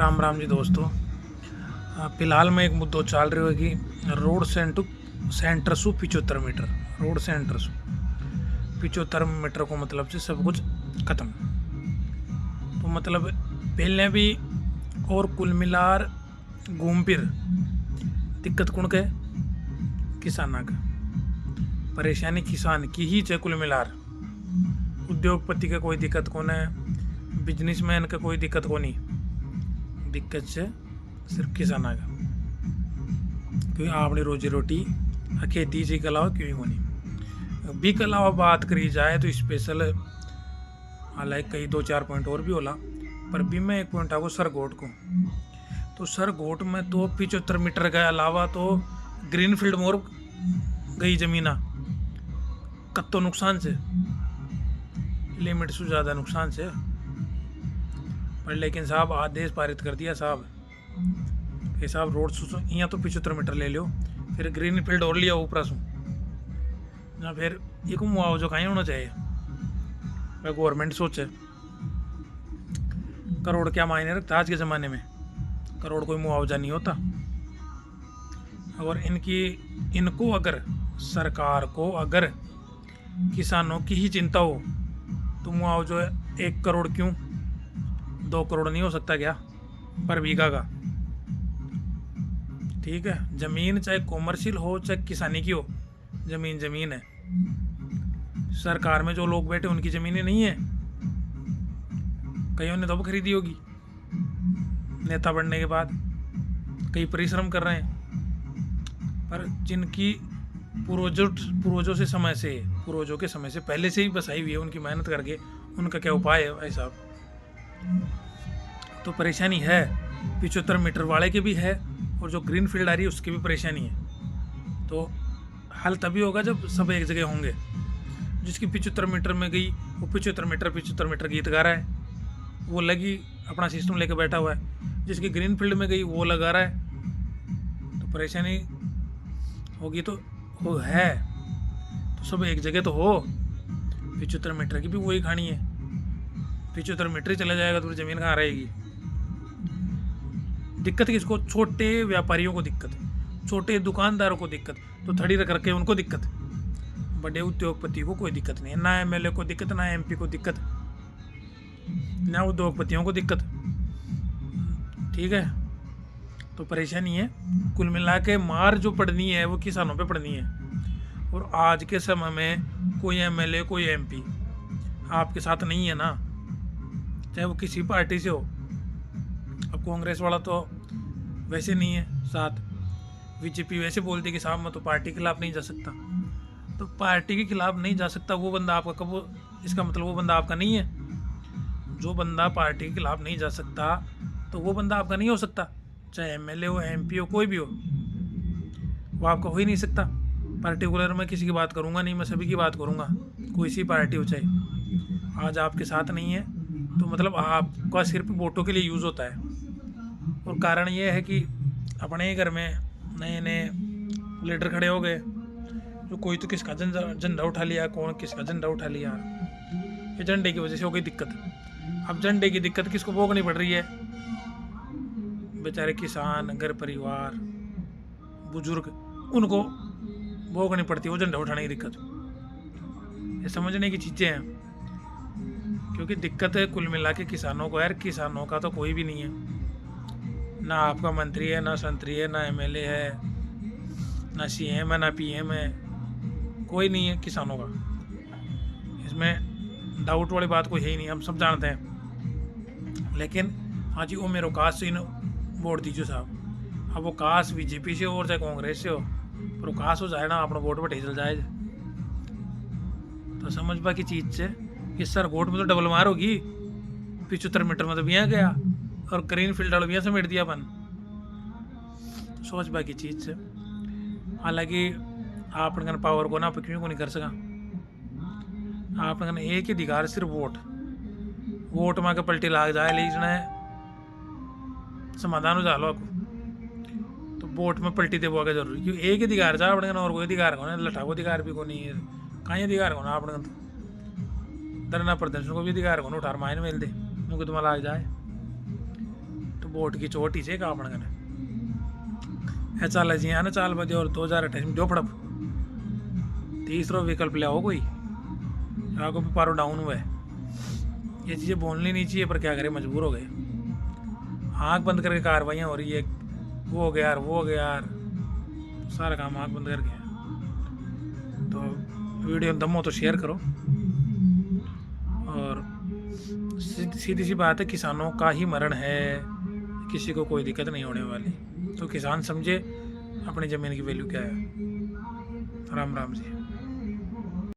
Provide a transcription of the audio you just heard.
राम राम जी दोस्तों। फिलहाल में एक मुद्दो चाल रही है कि रोड सेंटर सु 75 मीटर। रोड सेंटर सु 75 मीटर को मतलब से सब कुछ खत्म। तो मतलब पहले भी और कुल मिलार घूम फिर दिक्कत कौन के? किसाना का परेशानी किसान की ही है। कुल मिलार उद्योगपति का कोई दिक्कत कौन है, बिजनेसमैन का कोई दिक्कत कौन नहीं। दिक्कत से सिर्फ किसाना का, क्योंकि आपने रोजी रोटी खेती से के अलावा क्यों होनी। बी के अलावा बात करी जाए तो स्पेशल हालांकि कई 2-4 पॉइंट और भी होला, पर बी में एक पॉइंट आपको सरगोट को। तो सरगोट में तो 75 मीटर के अलावा तो ग्रीन फील्ड मोर गई जमीना कत्तो नुकसान से, लिमिट से ज़्यादा नुकसान से। पर लेकिन साहब आदेश पारित कर दिया साहब कि साहब रोड यहाँ तो 75 मीटर ले लियो, फिर ग्रीन फील्ड और लिया ऊपर सु ना, फिर ये को मुआवजा कहीं होना चाहिए। गवर्नमेंट सोचे करोड़ क्या मायने रखता आज के ज़माने में, करोड़ कोई मुआवजा नहीं होता। और इनको अगर सरकार को अगर किसानों की ही चिंता हो तो मुआवजा 1 करोड़ क्यों 2 करोड़ नहीं हो सकता क्या पर बीघा का? ठीक है, जमीन चाहे कॉमर्शियल हो चाहे किसानी की हो, जमीन जमीन है। सरकार में जो लोग बैठे उनकी जमीनें नहीं है, कईयों ने तो खरीदी होगी नेता बनने के बाद, कई परिश्रम कर रहे हैं। पर जिनकी पूर्वजों के समय से पहले से ही बसाई हुई है, उनकी मेहनत करके, उनका क्या उपाय है भाई साहब? तो परेशानी है 75 मीटर वाले के भी है, और जो ग्रीन फील्ड आ रही है उसकी भी परेशानी है। तो हल तभी होगा जब सब एक जगह होंगे। जिसकी 75 मीटर में गई वो 75 मीटर गीत गा रहा है, वो लगी अपना सिस्टम लेके बैठा हुआ है। जिसकी ग्रीन फील्ड में गई वो लगा रहा है। तो परेशानी होगी तो वो है, तो सब एक जगह तो हो। 75 मीटर की भी वही खानी है। 75 मीटर ही चला जाएगा तो जमीन कहाँ रहेगी? दिक्कत किसको? छोटे व्यापारियों को दिक्कत, छोटे दुकानदारों को दिक्कत, तो थड़ी रख रखे उनको दिक्कत। बड़े उद्योगपति को कोई दिक्कत नहीं है, ना एमएलए को दिक्कत, ना एमपी को दिक्कत, ना उद्योगपतियों को दिक्कत। ठीक है, तो परेशानी है। कुल मिला के मार जो पड़नी है वो किसानों पे पड़नी है। और आज के समय में कोई एमएलए कोई एमपी आपके साथ नहीं है ना, चाहे वो किसी पार्टी से हो। अब कांग्रेस वाला तो वैसे नहीं है साथ, बीजेपी वैसे बोलती कि साहब मैं तो पार्टी के खिलाफ नहीं जा सकता। तो पार्टी के खिलाफ नहीं जा सकता वो बंदा आपका कब, इसका मतलब वो बंदा आपका नहीं है। जो बंदा पार्टी के खिलाफ नहीं जा सकता तो वो बंदा आपका नहीं हो सकता, चाहे एमएलए हो एमपी हो कोई भी हो, वो आपका हो ही नहीं सकता। पर्टिकुलर मैं किसी की बात करूँगा नहीं, मैं सभी की बात करूँगा, कोई सी पार्टी हो। चाहे आज आपके साथ नहीं है तो मतलब आपका सिर्फ वोटों के लिए यूज़ होता है। और कारण ये है कि अपने ही घर में नए नए लीडर खड़े हो गए, जो कोई तो किसका झंडा उठा लिया, कौन किसका झंडा उठा लिया। ये झंडे की वजह से हो गई दिक्कत। अब झंडे की दिक्कत किसको भोगनी पड़ रही है? बेचारे किसान, घर परिवार, बुजुर्ग, उनको भोगनी पड़ती है वो झंडा उठाने की दिक्कत। ये समझने की चीज़ें हैं, क्योंकि दिक्कत है कुल मिला के किसानों को। यार किसानों का तो कोई भी नहीं है, ना आपका मंत्री है, ना संतरी है, ना एमएलए है, ना सीएम है, ना पीएम है, कोई नहीं है किसानों का। इसमें डाउट वाली बात कोई है ही नहीं, हम सब जानते हैं। लेकिन हाँ जी, वो मेरे कास्ट से वोट दीजिए साहब। अब वो कास्ट बीजेपी से हो और चाहे कांग्रेस से हो, पर वो कास्ट हो जाए ना, अपना वोट पर चल जाए। तो समझ पा की चीज़ से कि सर वोट में तो डबल मार होगी। 75 मीटर में तो बिया गया और ग्रीन फील्ड वाला बिया समेट दिया अपन। तो सोच पा की चीज़ से। हालांकि आपने पावर को ना आप क्यों को नहीं कर सका। आपने एक ही अधिकार सिर्फ वोट में के पलटी लाग जाए, लेकिन समाधान हो जा लो आपको। तो वोट में पलटी दे वो जरूरी, क्योंकि एक ही अधिकार जा अपने और कोई अधिकार को लठा को अधिकार भी को नहीं है, कहीं अधिकार को ना अपने तो धरना प्रदर्शन को भी अधिकार को उठार मायने मिल दे, मुझे तुम्हें लाग जाए। तो बोट की चोटी से का अपन कने ऐसा जी आना चाल बजे और 2028 में जोपड़ब तीसरा विकल्प ले आओ कोई आगो भी पारो डाउन हुआ है। ये चीज़ें बोलनी नहीं चाहिए पर क्या करें मजबूर हो गए। आँख बंद करके कार्रवाइयाँ हो रही है, वो हो गया यार वो हो गया यार, सारा काम आँख बंद करके। तो वीडियो दम हो तो शेयर करो। और सीधी सी बात है, किसानों का ही मरण है, किसी को कोई दिक्कत नहीं होने वाली। तो किसान समझे अपनी ज़मीन की वैल्यू क्या है। राम राम जी।